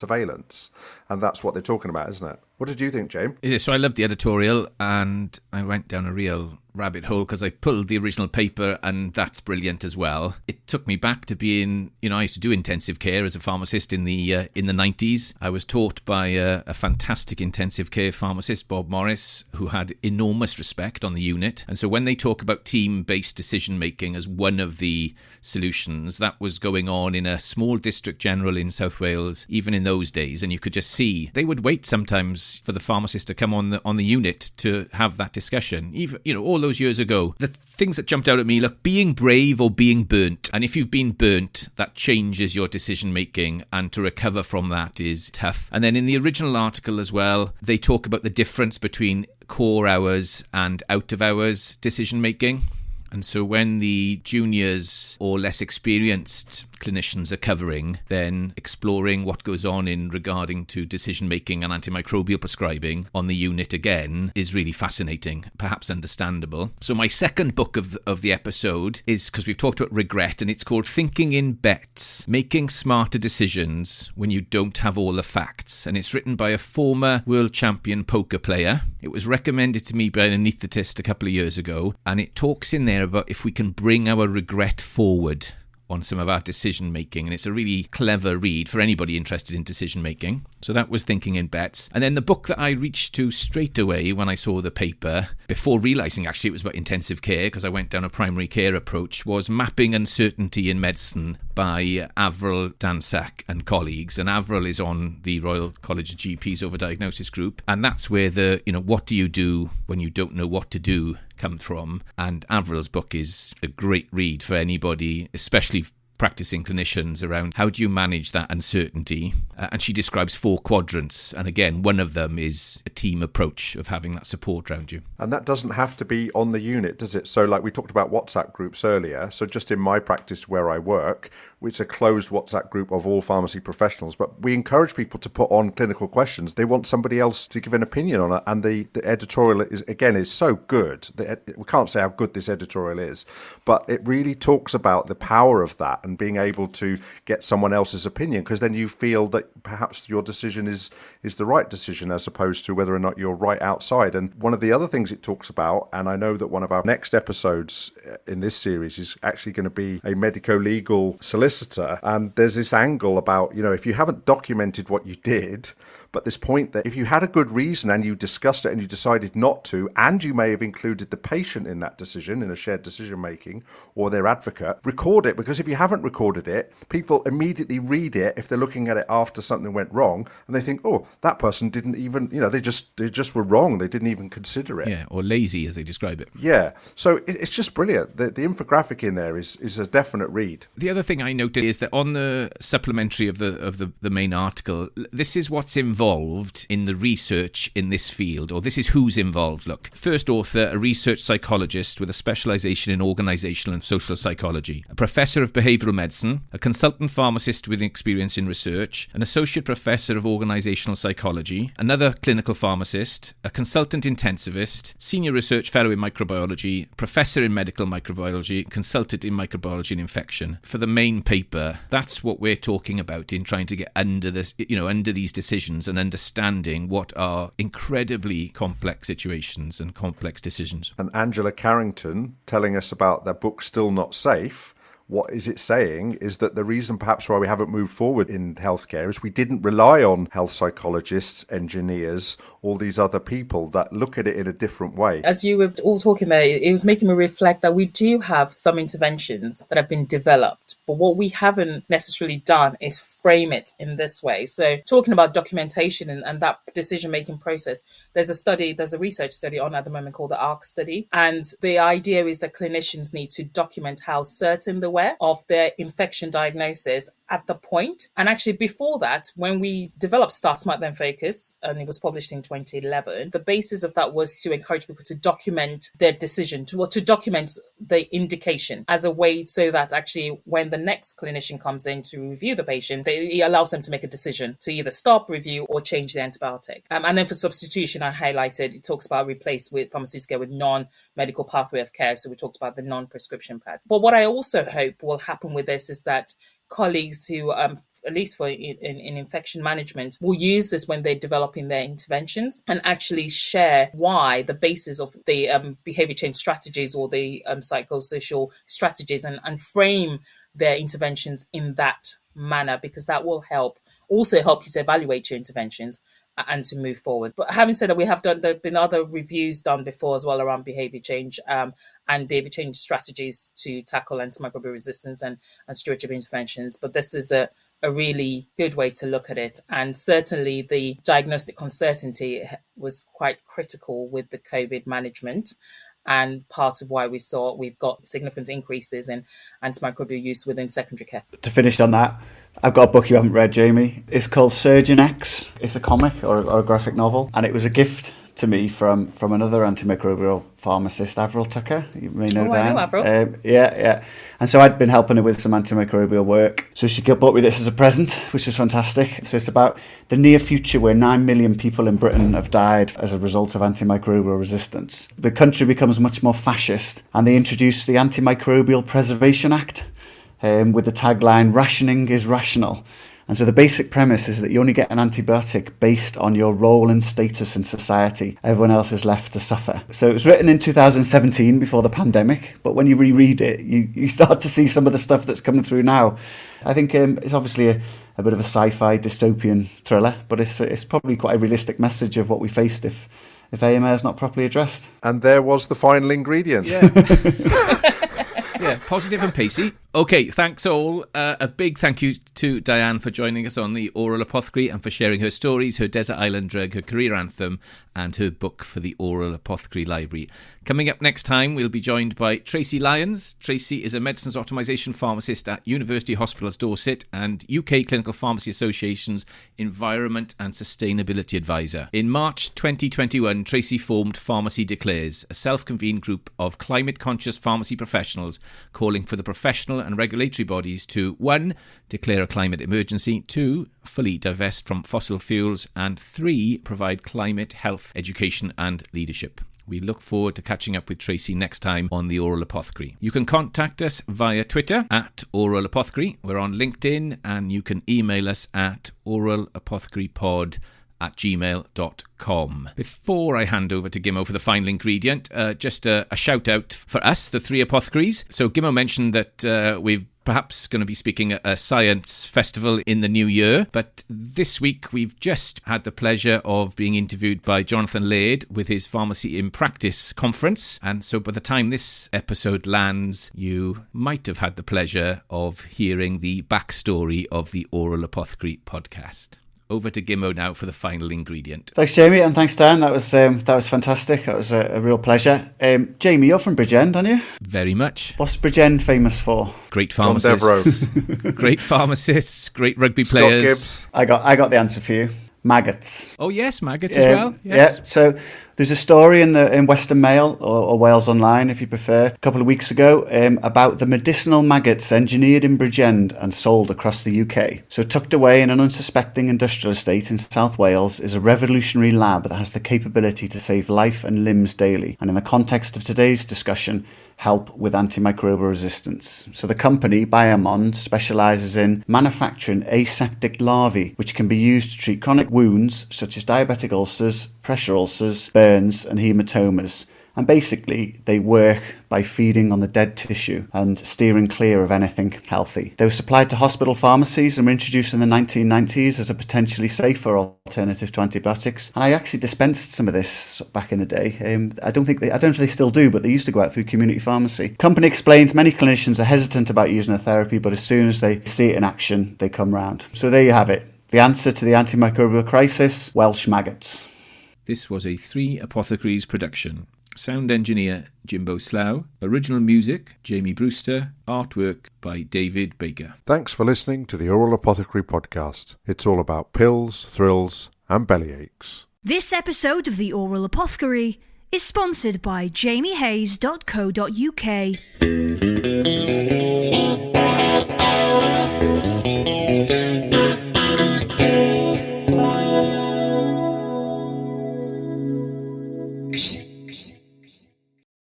surveillance. And that's what they're talking about, isn't it? What did you think, James? Yeah, so I loved the editorial, and I went down a real rabbit hole because I pulled the original paper, and that's brilliant as well. It took me back to being, I used to do intensive care as a pharmacist in the 90s. I was taught by a fantastic intensive care pharmacist, Bob Morris, who had enormous respect on the unit. And so when they talk about team-based decision-making as one of the solutions, that was going on in a small district general in South Wales, even in those days. And you could just see they would wait sometimes for the pharmacist to come on the unit to have that discussion. Even, all those years ago, the things that jumped out at me, look, being brave or being burnt. And if you've been burnt, that changes your decision making, and to recover from that is tough. And then in the original article as well, they talk about the difference between core hours and out of hours decision making. And so when the juniors or less experienced clinicians are covering, then exploring what goes on in regarding to decision-making and antimicrobial prescribing on the unit again is really fascinating, perhaps understandable. So my second book of the episode is, because we've talked about regret, and it's called Thinking in Bets, Making Smarter Decisions When You Don't Have All the Facts. And it's written by a former world champion poker player. It was recommended to me by an anaesthetist a couple of years ago, and it talks in there about if we can bring our regret forward on some of our decision making, and it's a really clever read for anybody interested in decision making. So that was Thinking in Bets. And then the book that I reached to straight away when I saw the paper, before realising actually it was about intensive care, because I went down a primary care approach, was Mapping Uncertainty in Medicine by Avril Dansack and colleagues. And Avril is on the Royal College of GPs Overdiagnosis group, and that's where the what do you do when you don't know what to do comes from. And Avril's book is a great read for anybody, especially practicing clinicians, around how do you manage that uncertainty. And she describes 4 quadrants. And again, one of them is a team approach of having that support around you. And that doesn't have to be on the unit, does it? So like we talked about WhatsApp groups earlier. So just in my practice where I work, it's a closed WhatsApp group of all pharmacy professionals, but we encourage people to put on clinical questions. They want somebody else to give an opinion on it. And the editorial is so good. We can't say how good this editorial is, but it really talks about the power of that and being able to get someone else's opinion, because then you feel that perhaps your decision is the right decision as opposed to whether or not you're right outside. And one of the other things it talks about, and I know that one of our next episodes in this series is actually going to be a medico-legal solicitor, and there's this angle about, if you haven't documented what you did, but this point that if you had a good reason and you discussed it and you decided not to, and you may have included the patient in that decision, in a shared decision making, or their advocate, record it, because if you haven't recorded it, people immediately read it if they're looking at it after something went wrong, and they think, oh, that person didn't even, they just were wrong, they didn't even consider it. Yeah, or lazy as they describe it. Yeah, so it's just brilliant. The infographic in there is a definite read. The other thing I noted is that on the supplementary of the main article, this is what's involved in the research in this field, or this is who's involved. Look, first author, a research psychologist with a specialisation in organisational and social psychology, a professor of behavioural medicine, a consultant pharmacist with experience in research, an associate professor of organisational psychology, another clinical pharmacist, a consultant intensivist, senior research fellow in microbiology, professor in medical microbiology, consultant in microbiology and infection. For the main paper, that's what we're talking about in trying to get under this, under these decisions and understanding what are incredibly complex situations and complex decisions. And Angela Carrington telling us about their book Still Not Safe. What is it saying is that the reason perhaps why we haven't moved forward in healthcare is we didn't rely on health psychologists, engineers, all these other people that look at it in a different way. As you were all talking there, it was making me reflect that we do have some interventions that have been developed, but what we haven't necessarily done is frame it in this way. So talking about documentation and that decision-making process, there's a research study on at the moment called the Ark Study. And the idea is that clinicians need to document how certain they were of their infection diagnosis at the point. And actually before that, when we developed Start Smart Then Focus, and it was published in 2011, the basis of that was to encourage people to document their decision, to document the indication as a way so that actually when the next clinician comes in to review the patient, it allows them to make a decision to either stop, review, or change the antibiotic. And then for substitution, I highlighted, it talks about replace with pharmaceutical with non-medical pathway of care. So we talked about the non-prescription path. But what I also hope will happen with this is that colleagues who at least for in infection management, will use this when they're developing their interventions and actually share why the basis of the behavior change strategies or the psychosocial strategies and frame their interventions in that manner, because that will also help you to evaluate your interventions and to move forward. But having said that, there have been other reviews done before as well around behavior change and behavior change strategies to tackle antimicrobial resistance and stewardship interventions. But this is a really good way to look at it. And certainly the diagnostic uncertainty was quite critical with the COVID management, and part of why we've got significant increases in antimicrobial use within secondary care. To finish on that, I've got a book you haven't read, Jamie. It's called Surgeon X. It's a comic or a graphic novel, and it was a gift to me from another antimicrobial pharmacist, Avril Tucker. You may know Diane. I know Avril. Yeah. And so I'd been helping her with some antimicrobial work. So she bought me this as a present, which was fantastic. So it's about the near future where 9 million people in Britain have died as a result of antimicrobial resistance. The country becomes much more fascist, and they introduce the Antimicrobial Preservation Act with the tagline, "Rationing is rational." And so the basic premise is that you only get an antibiotic based on your role and status in society. Everyone else is left to suffer. So it was written in 2017 before the pandemic, but when you reread it, you start to see some of the stuff that's coming through now. I think it's obviously a bit of a sci-fi dystopian thriller, but it's probably quite a realistic message of what we faced if AMR is not properly addressed. And there was the final ingredient. Yeah. Yeah, positive and pacey. Okay, thanks all. A big thank you to Diane for joining us on the Oral Apothecary and for sharing her stories, her desert island drug, her career anthem, and her book for the Oral Apothecary Library. Coming up next time, we'll be joined by Tracy Lyons. Tracy is a medicines optimisation pharmacist at University Hospitals Dorset and UK Clinical Pharmacy Association's Environment and Sustainability Advisor. In March 2021, Tracy formed Pharmacy Declares, a self-convened group of climate-conscious pharmacy professionals calling for the professional and regulatory bodies to 1. Declare a climate emergency, 2. Fully divest from fossil fuels, and 3. Provide climate, health, education and leadership. We look forward to catching up with Tracy next time on the Oral Apothecary. You can contact us via Twitter at Oral Apothecary. We're on LinkedIn, and you can email us at oralapothecarypod@gmail.com. Before I hand over to Gimmo for the final ingredient, just a shout out for us, the 3 apothecaries. So Gimmo mentioned that we've perhaps going to be speaking at a science festival in the new year, but this week we've just had the pleasure of being interviewed by Jonathan Laird with his Pharmacy in Practice conference, and so by the time this episode lands, you might have had the pleasure of hearing the backstory of the Oral Apothecary podcast. Over to Gimmo now for the final ingredient. Thanks, Jamie, and thanks, Dan. That was fantastic. That was a real pleasure. Jamie, you're from Bridgend, aren't you? Very much. What's Bridgend famous for? Great pharmacists. Great pharmacists, great rugby players. Gibbs. I got the answer for you. Maggots. Oh yes, maggots as well. Yes. Yeah. So there's a story in Western Mail or Wales Online, if you prefer, a couple of weeks ago about the medicinal maggots engineered in Bridgend and sold across the UK. So tucked away in an unsuspecting industrial estate in South Wales is a revolutionary lab that has the capability to save life and limbs daily. And in the context of today's discussion, help with antimicrobial resistance. So the company, Biomond, specialises in manufacturing aseptic larvae, which can be used to treat chronic wounds such as diabetic ulcers, pressure ulcers, burns and hematomas. And basically, they work by feeding on the dead tissue and steering clear of anything healthy. They were supplied to hospital pharmacies and were introduced in the 1990s as a potentially safer alternative to antibiotics. And I actually dispensed some of this back in the day. I don't know if they still do, but they used to go out through community pharmacy. Company explains many clinicians are hesitant about using a therapy, but as soon as they see it in action, they come round. So there you have it. The answer to the antimicrobial crisis: Welsh maggots. This was a 3 Apothecaries production. Sound engineer Jimbo Slough. Original music Jamie Brewster. Artwork by David Baker. Thanks for listening to the Oral Apothecary podcast. It's all about pills, thrills and bellyaches. This episode of the Oral Apothecary is sponsored by jamiehayes.co.uk.